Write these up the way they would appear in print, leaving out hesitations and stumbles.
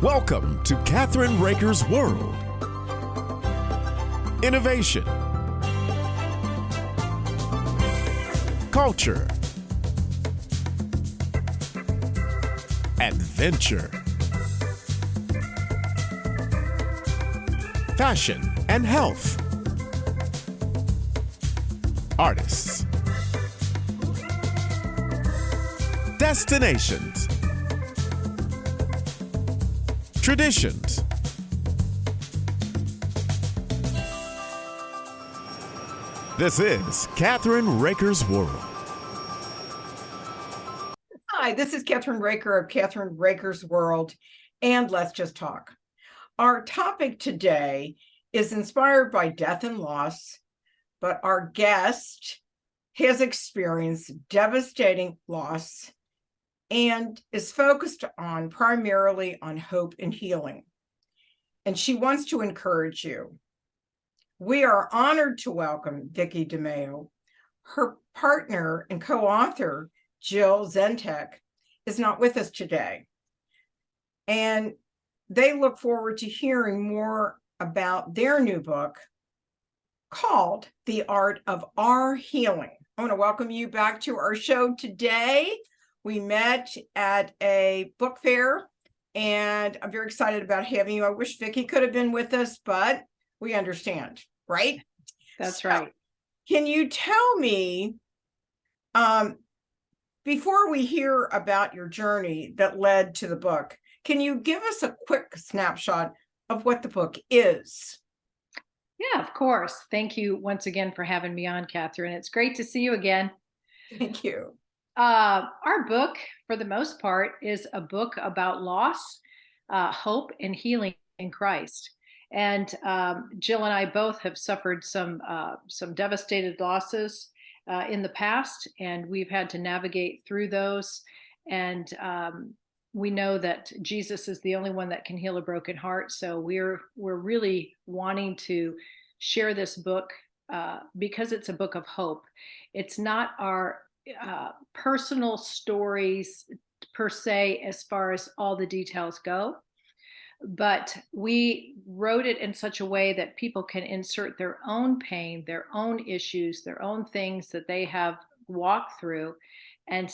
Welcome to Kathryn Raaker's World. Innovation, culture, adventure, fashion and health, artists, destinations, traditions. This is Kathryn Raaker's World. Hi, this is Kathryn Raaker of Kathryn Raaker's World, and Let's Just Talk. Our topic today is inspired by death and loss, but our guest has experienced devastating loss and is focused on primarily on hope and healing. And she wants to encourage you. We are honored to welcome Vicky DeMaio. Her partner and co-author, Jill Zientek, is not with us today. And they look forward to hearing more about their new book called The Art of Our Healing. I want to welcome you back to our show today. We met at a book fair, and I'm very excited about having you. I wish Vicky could have been with us, but we understand, right? That's right. Can you tell me, before we hear about your journey that led to the book, can you give us a quick snapshot of what the book is? Yeah, of course. Thank you once again for having me on, Kathryn. It's great to see you again. Thank you. Our book, for the most part, is a book about loss, hope, and healing in Christ. And Jill and I both have suffered some devastated losses in the past, and we've had to navigate through those. And we know that Jesus is the only one that can heal a broken heart. So we're really wanting to share this book because it's a book of hope. It's not our personal stories per se, as far as all the details go, but we wrote it in such a way that people can insert their own pain, their own issues, their own things that they have walked through, and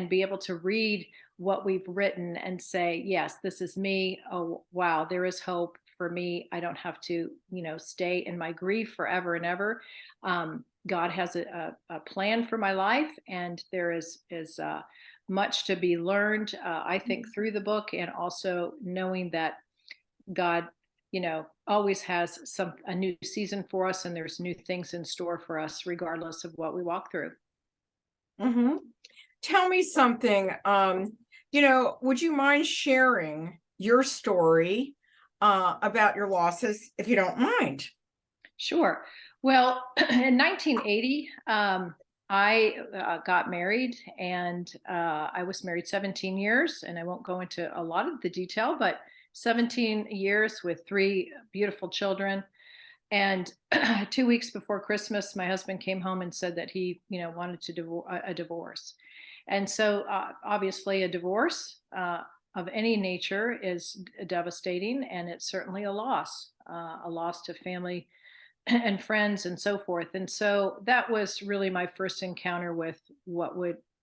be able to read what we've written and say, yes, this is me. Oh, wow, there is hope for me. I don't have to, stay in my grief forever and ever. God has a plan for my life, and there is much to be learned, I think, through the book, and also knowing that God, always has a new season for us, and there's new things in store for us, regardless of what we walk through. Mm-hmm. Tell me something. Would you mind sharing your story about your losses, if you don't mind? Sure. Well, in 1980, I got married, and I was married 17 years, and I won't go into a lot of the detail, but 17 years with 3 beautiful children. And 2 weeks before Christmas, my husband came home and said that he, wanted to a divorce. And so obviously a divorce of any nature is devastating, and it's certainly a loss to family and friends and so forth. And so that was really my first encounter with what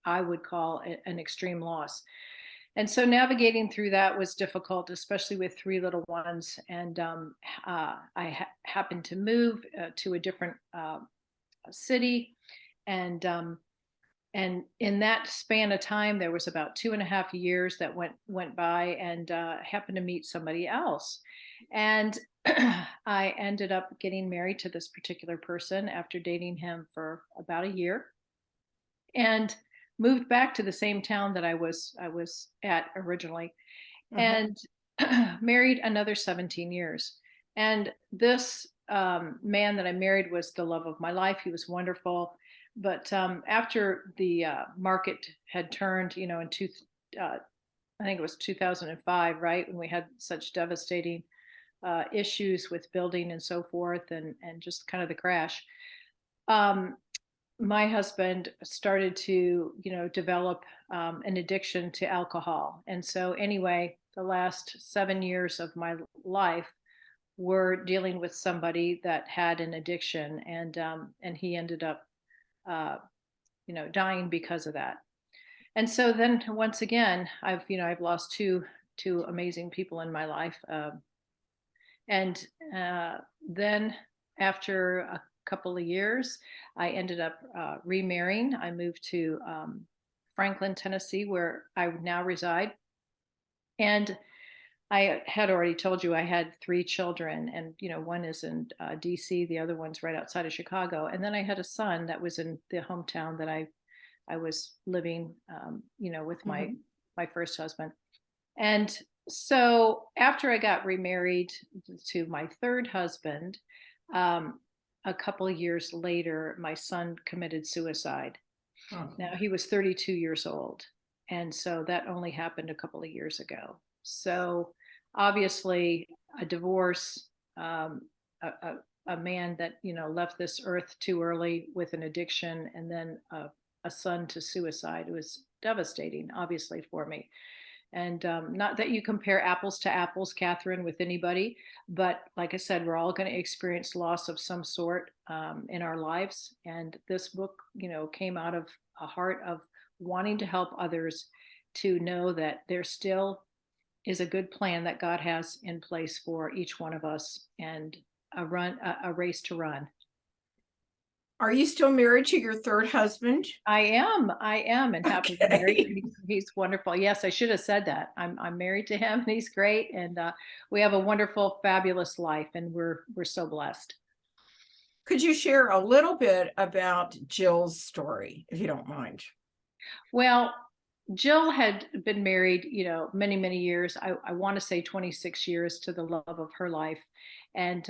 I would call an extreme loss. And so navigating through that was difficult, especially with 3 little ones. And I happened to move to a different city. And in that span of time, there was about 2.5 years that went by, and happened to meet somebody else. And I ended up getting married to this particular person after dating him for about a year, and moved back to the same town that I was at originally, and married another 17 years. And this man that I married was the love of my life. He was wonderful. But after the market had turned, I think it was 2005, right, when we had such devastating issues with building and so forth, and just kind of the crash. My husband started to, develop an addiction to alcohol. And so anyway, the last 7 years of my life were dealing with somebody that had an addiction, and he ended up, uh, dying because of that. And so then once again, I've lost two amazing people in my life, and then after a couple of years, I ended up remarrying. I moved to Franklin, Tennessee, where I now reside. And I had already told you I had three children, and one is in D.C., the other one's right outside of Chicago, and then I had a son that was in the hometown that I was living, with my first husband. And so after I got remarried to my third husband, a couple of years later, my son committed suicide. Oh. Now he was 32 years old. And so that only happened a couple of years ago. So obviously a divorce, a man that, left this earth too early with an addiction, and then a son to suicide was devastating, obviously, for me. And not that you compare apples to apples, Kathryn, with anybody, but like I said, we're all going to experience loss of some sort in our lives. And this book, came out of a heart of wanting to help others to know that there still is a good plan that God has in place for each one of us, and a race to run. Are you still married to your third husband? I am, and happily Okay. married. He's wonderful. Yes, I should have said that. I'm married to him, and he's great, and we have a wonderful, fabulous life, and we're so blessed. Could you share a little bit about Jill's story, if you don't mind? Well, Jill had been married, many, many years. I want to say 26 years, to the love of her life. And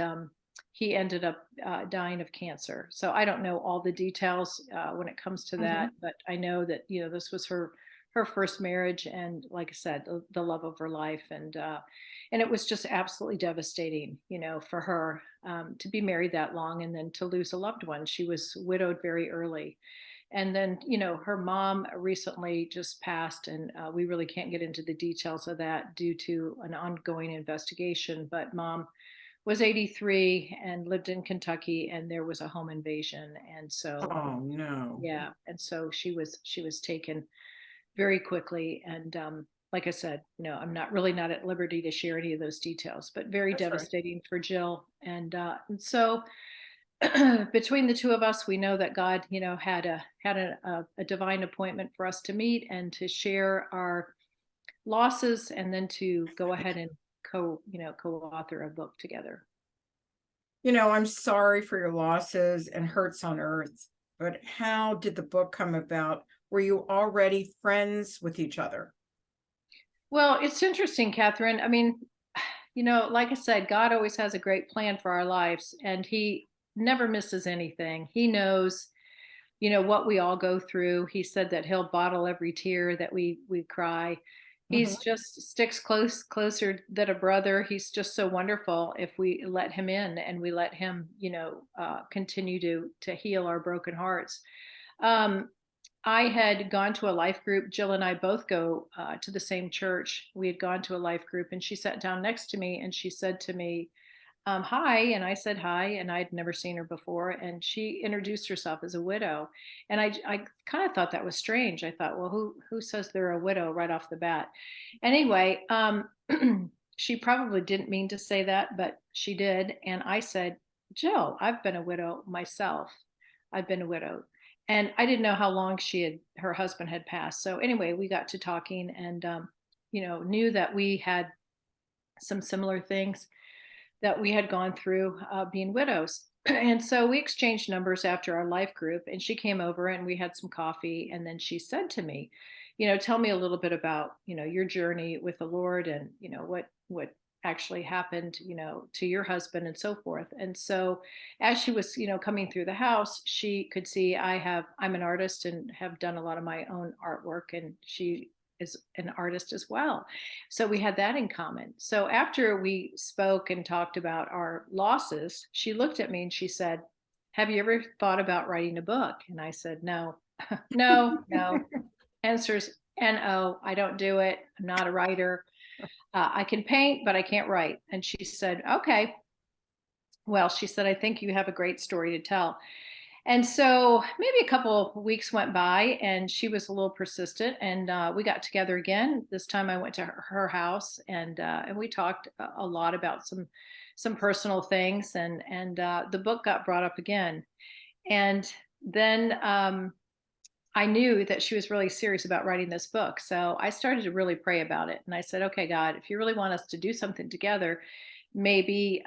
he ended up dying of cancer. So I don't know all the details when it comes to that, but I know that, this was her first marriage. And like I said, the love of her life. And it was just absolutely devastating, for her to be married that long and then to lose a loved one. She was widowed very early. And then, her mom recently just passed, and we really can't get into the details of that due to an ongoing investigation. But mom was 83 and lived in Kentucky, and there was a home invasion. And so, Oh, no. yeah. And so she was taken very quickly. And like I said, I'm not at liberty to share any of those details, but very That's right. devastating for Jill. And so between the two of us, we know that God, had a divine appointment for us to meet and to share our losses, and then to go ahead and co-author a book together. I'm sorry for your losses and hurts on earth, but how did the book come about? Were you already friends with each other? Well, it's interesting, Kathryn. I mean, like I said, God always has a great plan for our lives, and he never misses anything. He knows, what we all go through. He said that he'll bottle every tear that we cry. He's just sticks closer than a brother. He's just so wonderful if we let him in, and we let him, continue to heal our broken hearts. I had gone to a life group. Jill and I both go to the same church. We had gone to a life group, and she sat down next to me and she said to me, hi. And I said hi, and I'd never seen her before. And she introduced herself as a widow. And I kind of thought that was strange. I thought, well, who says they're a widow right off the bat? Anyway, she probably didn't mean to say that, but she did. And I said, Jill, I've been a widow myself. I've been a widow. And I didn't know how long her husband had passed. So anyway, we got to talking, and, knew that we had some similar things that we had gone through being widows. And so we exchanged numbers after our life group, and she came over and we had some coffee. And then she said to me, tell me a little bit about, your journey with the Lord, and, what actually happened, to your husband, and so forth. And so as she was, coming through the house, she could see I'm an artist and have done a lot of my own artwork, and she is an artist as well. So we had that in common. So after we spoke and talked about our losses, she looked at me and she said, have you ever thought about writing a book? And I said, no, no. Answers, no, I don't do it. I'm not a writer. I can paint, but I can't write. And she said, okay. Well, she said, I think you have a great story to tell. And so maybe a couple of weeks went by and she was a little persistent and we got together again. This time I went to her house and we talked a lot about some personal things and the book got brought up again. And then I knew that she was really serious about writing this book. So I started to really pray about it. And I said, okay, God, if you really want us to do something together, maybe,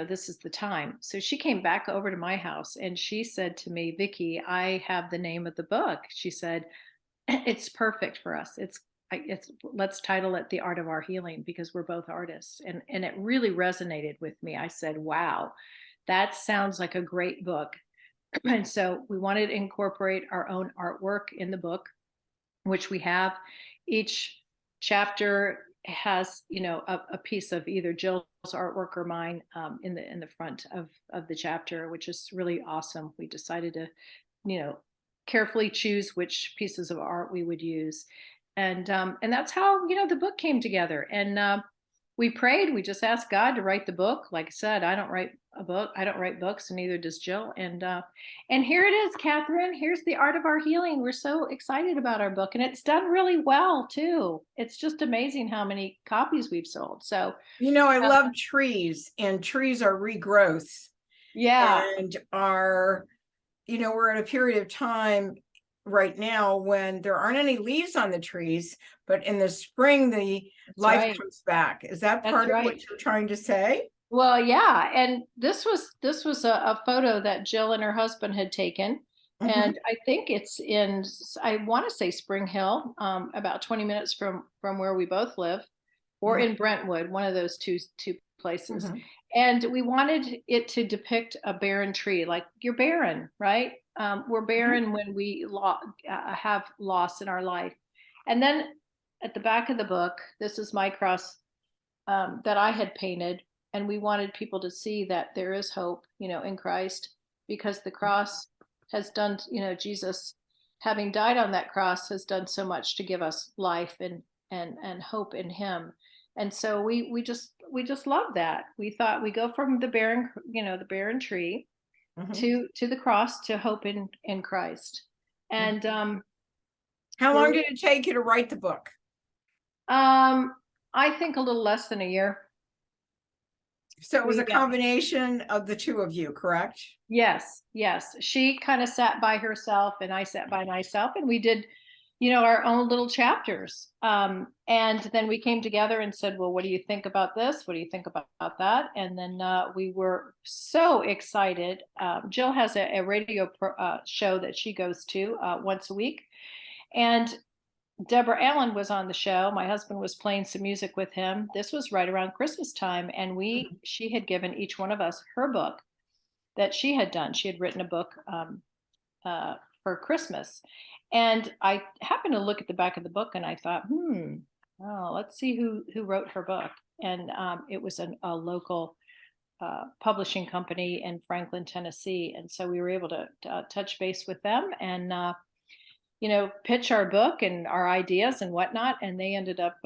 this is the time. So she came back over to my house and she said to me, Vicky, I have the name of the book. She said, it's perfect for us. Let's title it The Art of Our Healing because we're both artists. And it really resonated with me. I said, wow, that sounds like a great book. And so we wanted to incorporate our own artwork in the book, which we have. Each chapter has, a piece of either Jill's artwork or mine in the front of the chapter, which is really awesome. We decided to, carefully choose which pieces of art we would use, and that's how the book came together. And we prayed. We just asked God to write the book. Like I said, I don't write a book. I don't write books, and neither does Jill. And here it is, Kathryn. Here's The Art of Our Healing. We're so excited about our book, and it's done really well too. It's just amazing how many copies we've sold. So, I love trees, and trees are regrowth. yeah, And we're in a period of time right now when there aren't any leaves on the trees, but in the spring, the life comes back. Is that part of what you're trying to say? Well, yeah. And this was a photo that Jill and her husband had taken. And I think it's I want to say Spring Hill, about 20 minutes from where we both live, or in Brentwood, one of those two places. And we wanted it to depict a barren tree, like you're barren, right? We're barren when we have loss in our life. And then at the back of the book, this is my cross that I had painted. And we wanted people to see that there is hope, in Christ, because the cross has done, Jesus, having died on that cross, has done so much to give us life and hope in him. And so we just love that. We thought we go from the barren tree to the cross to hope in Christ. And how long did it take you to write the book? I think a little less than a year. So it was a combination of the two of you, correct? Yes. She kind of sat by herself and I sat by myself, and we did, our own little chapters. And then we came together and said, well, what do you think about this? What do you think about that? And then we were so excited. Jill has a radio show that she goes to once a week. And Deborah Allen was on the show. My husband was playing some music with him. This was right around Christmas time. And she had given each one of us her book that she had done. She had written a book for Christmas. And I happened to look at the back of the book and I thought, let's see who wrote her book. And it was a local publishing company in Franklin, Tennessee. And so we were able to touch base with them and pitch our book and our ideas and whatnot. And they ended up,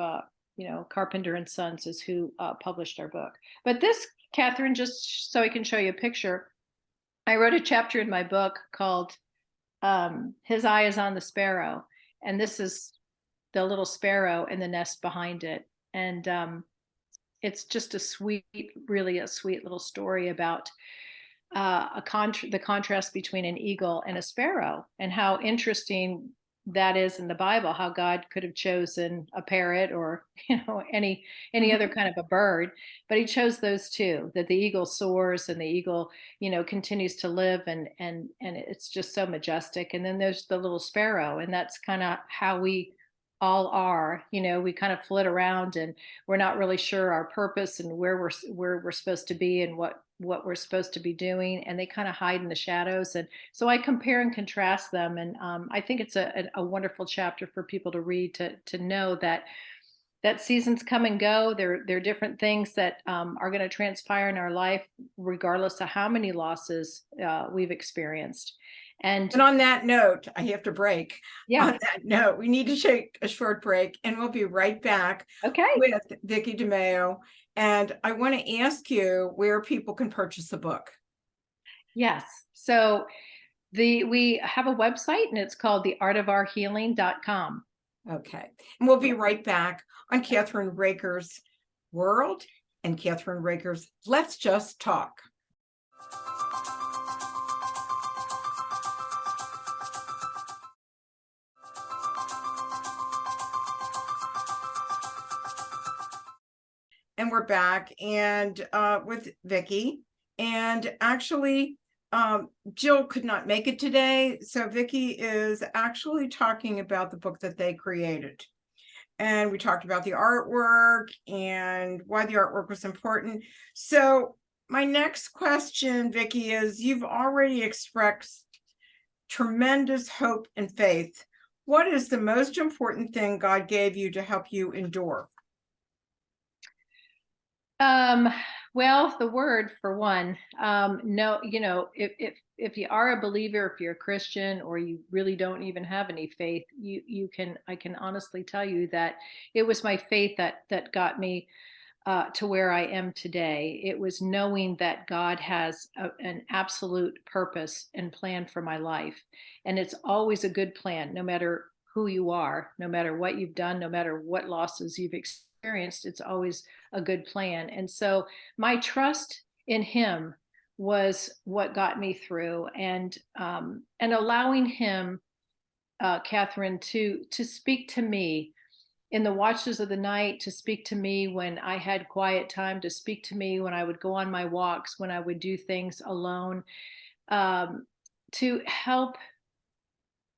Carpenter and Sons is who published our book. But this, Kathryn, just so I can show you a picture, I wrote a chapter in my book called His Eye is on the Sparrow. And this is the little sparrow and the nest behind it. And it's just really a sweet little story about the contrast between an eagle and a sparrow, and how interesting that is in the Bible, how God could have chosen a parrot or any other kind of a bird, but he chose those two, that the eagle soars and the eagle continues to live, and it's just so majestic. And then there's the little sparrow, and that's kind of how we all are. We kind of flit around and we're not really sure our purpose and where we're supposed to be and what we're supposed to be doing, and they kind of hide in the shadows. And so I compare and contrast them, and I think it's a wonderful chapter for people to read, to know that seasons come and go. There are different things that are going to transpire in our life, regardless of how many losses we've experienced. And And on that note, I have to break. yeah, On that note, we need to take a short break, and we'll be right back okay. with Vicky DeMaio. And I want to ask you where people can purchase the book. Yes. So we have a website, and it's called theartofourhealing.com. Okay. And we'll be right back on Kathryn Raaker's World and Kathryn Raaker's Let's Just Talk. And we're back and with Vicky. And actually, Jill could not make it today. So Vicky is actually talking about the book that they created. And we talked about the artwork and why the artwork was important. So my next question, Vicky, is you've already expressed tremendous hope and faith. What is the most important thing God gave you to help you endure? Well, the word for one, no, if you are a believer, if you're a Christian, or you really don't even have any faith, I can honestly tell you that it was my faith that got me to where I am today. It was knowing that God has an absolute purpose and plan for my life. And it's always a good plan, no matter who you are, no matter what you've done, no matter what losses you've experienced, it's always a good plan. And so my trust in him was what got me through, and allowing him, Kathryn, to speak to me in the watches of the night, to speak to me when I had quiet time, to speak to me when I would go on my walks, when I would do things alone, to help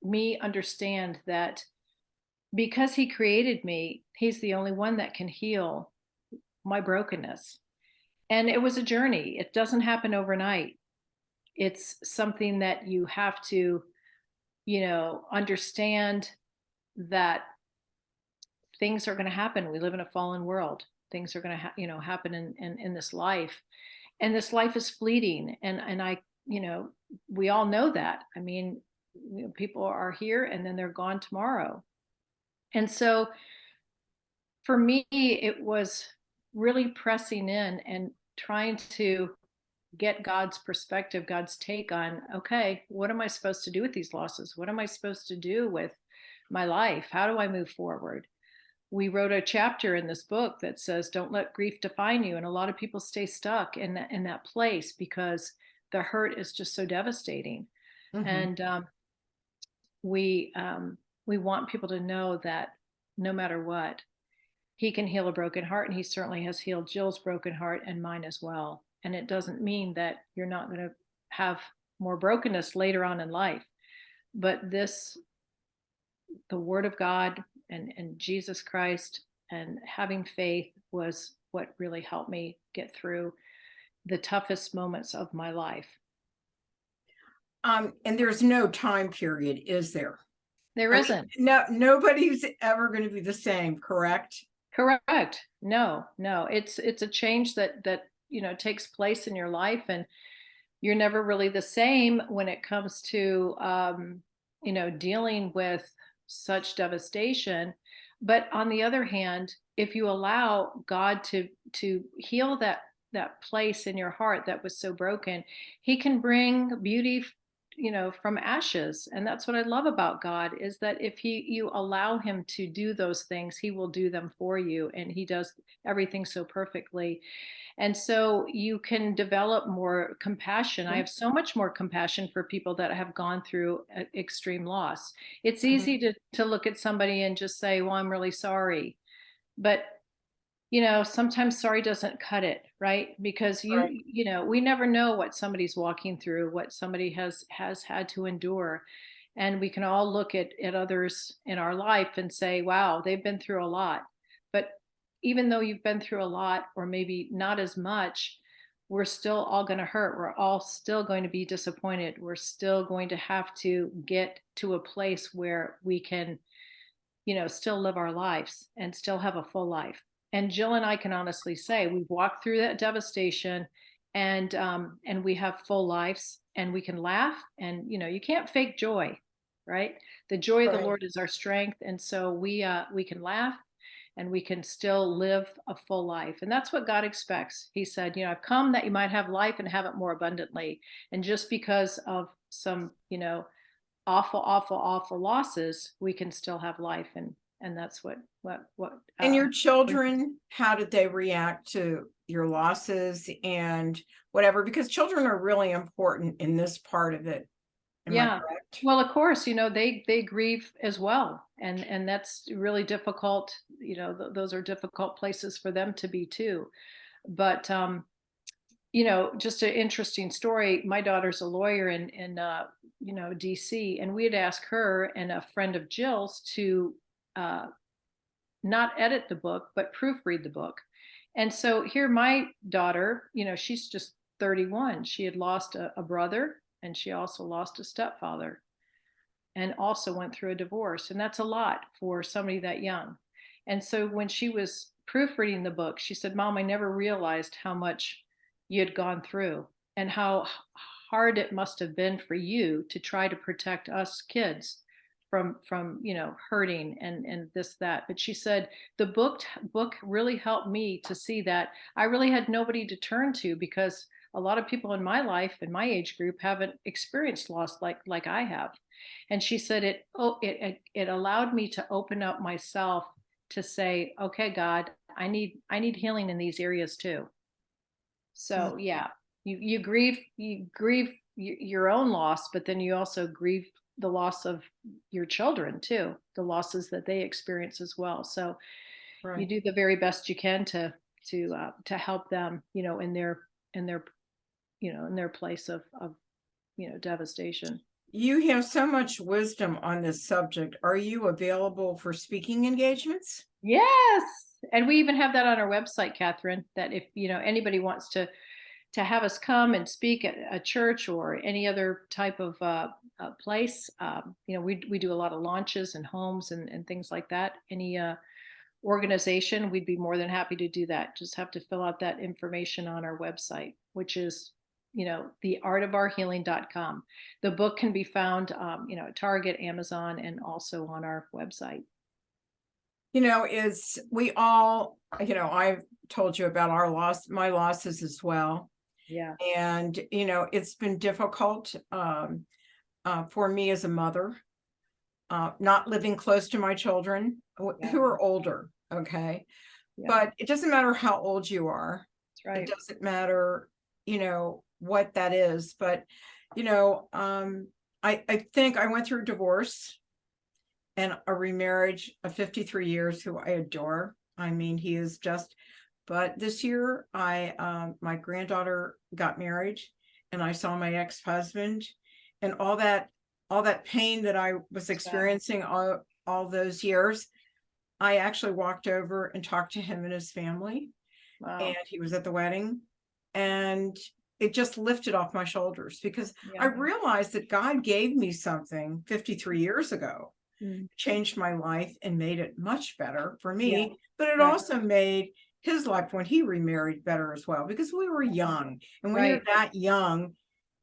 me understand that because he created me, he's the only one that can heal my brokenness. And it was a journey. It doesn't happen overnight. It's something that you have to, understand that things are going to happen. We live in a fallen world. Things are going to, happen in this life, and this life is fleeting. And I, we all know that. I mean, people are here and then they're gone tomorrow. And so for me, it was really pressing in and trying to get God's perspective, God's take on, okay, what am I supposed to do with these losses? What am I supposed to do with my life? How do I move forward? We wrote a chapter in this book that says, don't let grief define you. And a lot of people stay stuck in that place because the hurt is just so devastating. Mm-hmm. And we want people to know that no matter what, he can heal a broken heart, and he certainly has healed Jill's broken heart and mine as well. And it doesn't mean that you're not going to have more brokenness later on in life, but the word of God and Jesus Christ and having faith was what really helped me get through the toughest moments of my life. And there's no time period, is there? There isn't. No, nobody's ever going to be the same, correct? Correct. No. It's a change that takes place in your life, and you're never really the same when it comes to dealing with such devastation. But on the other hand, if you allow God to heal that place in your heart that was so broken, he can bring beauty from ashes. And that's what I love about God, is that if you allow him to do those things, he will do them for you. And he does everything so perfectly. And so you can develop more compassion. I have so much more compassion for people that have gone through extreme loss. It's easy to look at somebody and just say, well, I'm really sorry. But sometimes sorry doesn't cut it, right? Because we never know what somebody's walking through, what somebody has had to endure. And we can all look at others in our life and say, wow, they've been through a lot. But even though you've been through a lot, or maybe not as much, we're still all going to hurt. We're all still going to be disappointed. We're still going to have to get to a place where we can, still live our lives and still have a full life. And Jill and I can honestly say we've walked through that devastation, and we have full lives, and we can laugh, and you can't fake joy, right? The joy of the Right. Lord is our strength, and so we can laugh, and we can still live a full life. And that's what God expects. He said, I've come that you might have life and have it more abundantly. And just because of some, awful, awful, awful losses, we can still have life. And that's what And your children, how did they react to your losses and whatever? Because children are really important in this part of it. Am I Yeah. correct? Well, of course, they grieve as well. And that's really difficult. Those are difficult places for them to be too. But just an interesting story. My daughter's a lawyer in DC, and we had asked her and a friend of Jill's to uh, not edit the book, but proofread the book. And so here, my daughter, she's just 31. She had lost a brother, and she also lost a stepfather, and also went through a divorce. And that's a lot for somebody that young. And so when she was proofreading the book, she said, Mom, I never realized how much you had gone through, and how hard it must have been for you to try to protect us kids from hurting and this that. But she said the book really helped me to see that I really had nobody to turn to, because a lot of people in my life and my age group haven't experienced loss like I have. And she said it allowed me to open up myself to say, okay, God, I need healing in these areas too. So yeah, you grieve your own loss, but then you also grieve the loss of your children too, the losses that they experience as well. So you Right. do the very best you can to help them, in their in their place of devastation. You have so much wisdom on this subject. Are you available for speaking engagements? Yes. And we even have that on our website, Kathryn, that if anybody wants to have us come and speak at a church or any other type of place. We do a lot of launches and homes and things like that. Any organization, we'd be more than happy to do that. Just have to fill out that information on our website, which is theartofourhealing.com. The book can be found at Target, Amazon, and also on our website. Is we all, I've told you about my losses as well. Yeah. And, it's been difficult for me as a mother, not living close to my children who are older. Okay. Yeah. But it doesn't matter how old you are. That's right. It doesn't matter, what that is. But, I think I went through divorce and a remarriage of 53 years, who I adore. I mean, he is just, but this year my granddaughter got married, and I saw my ex-husband, and all that pain that I was experiencing all those years. I actually walked over and talked to him and his family. Wow. And he was at the wedding, and it just lifted off my shoulders, because I realized that God gave me something 53 years ago, changed my life and made it much better for me, but it also made his life when he remarried better as well, because we were young, and when you're that young,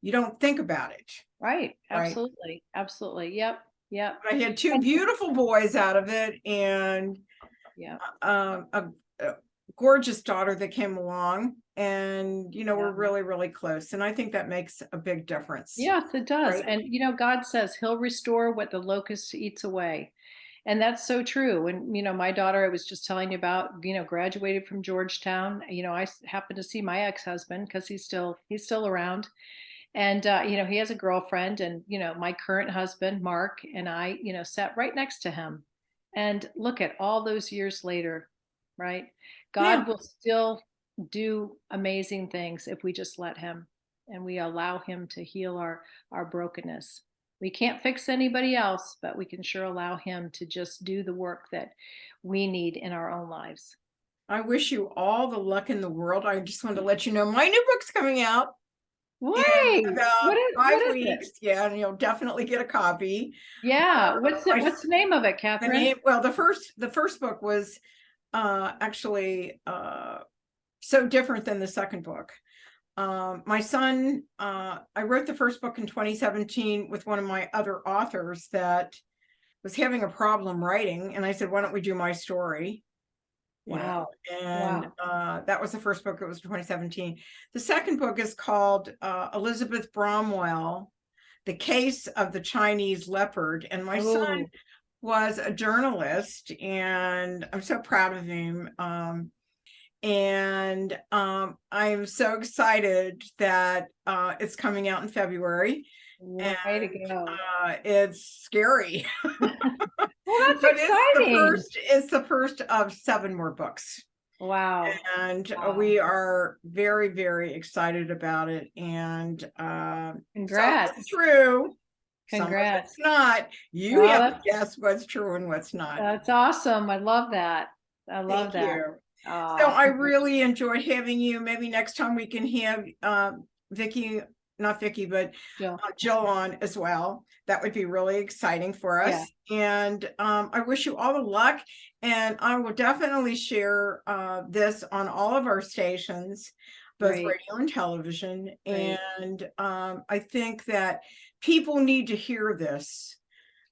you don't think about it. Right. Absolutely. Absolutely. Yep. But I had two beautiful boys out of it, and a gorgeous daughter that came along, and we're really, really close, and I think that makes a big difference. Yes, it does. Right? And God says he'll restore what the locust eats away. And that's so true. And my daughter, I was just telling you about, graduated from Georgetown. I happened to see my ex-husband, because he's still around. And he has a girlfriend, and my current husband, Mark, and I, sat right next to him. And look at all those years later, right? God will still do amazing things if we just let him, and we allow him to heal our brokenness. We can't fix anybody else, but we can sure allow him to just do the work that we need in our own lives. I wish you all the luck in the world. I just wanted to let you know my new book's coming out in about 5 weeks. Yeah, and you'll definitely get a copy. Yeah. What's the name of it, Kathryn? The first book was actually so different than the second book. My son, I wrote the first book in 2017 with one of my other authors that was having a problem writing. And I said, why don't we do my story? Wow. And that was the first book. It was 2017. The second book is called Elizabeth Bromwell, The Case of the Chinese Leopard. And my son was a journalist, and I'm so proud of him. I'm so excited that it's coming out in February. Way to go. It's scary. Well, that's but exciting. It's the first of 7 more books. Wow. And we are very, very excited about it. And congrats. Some is true. Congrats. Some of it's not. You have to guess what's true and what's not. That's awesome. I love that. I love Thank that. you. So I really enjoyed having you. Maybe next time we can have Vicky, not Vicky, but Jill on as well. That would be really exciting for us. Yeah. And I wish you all the luck. And I will definitely share this on all of our stations, both radio and television. And I think that people need to hear this,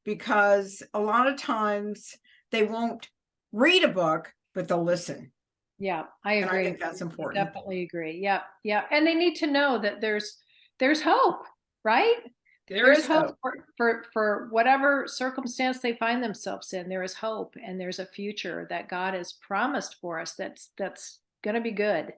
because a lot of times they won't read a book, but they'll listen. Yeah, I agree. And I think that's important. Definitely agree. Yeah, yeah. And they need to know that there's hope, right? There's hope for whatever circumstance they find themselves in. There is hope, and there's a future that God has promised for us that's going to be good.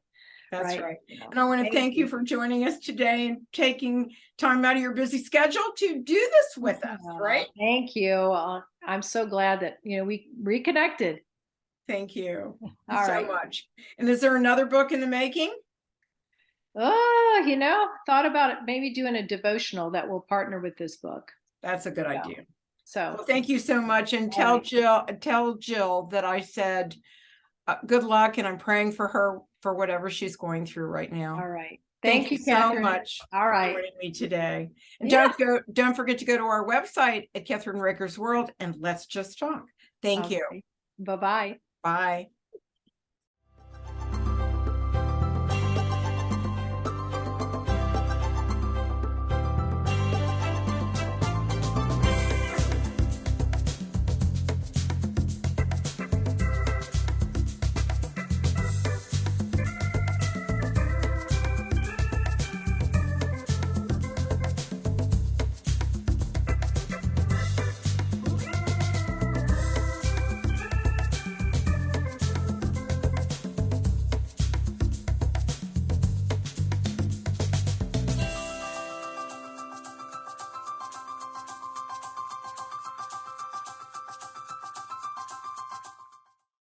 That's right. And I want to thank you for joining us today and taking time out of your busy schedule to do this with us, right? Thank you. I'm so glad that, we reconnected. Thank you so much. And is there another book in the making? Oh, thought about it, maybe doing a devotional that will partner with this book. That's a good idea. So well, thank you so much. And tell Jill that I said good luck, and I'm praying for her for whatever she's going through right now. All right. Thank you Kathryn. So much. All right. For joining me today. And don't forget to go to our website at Kathryn Raakers World and let's just talk. Thank you. Bye-bye. Bye.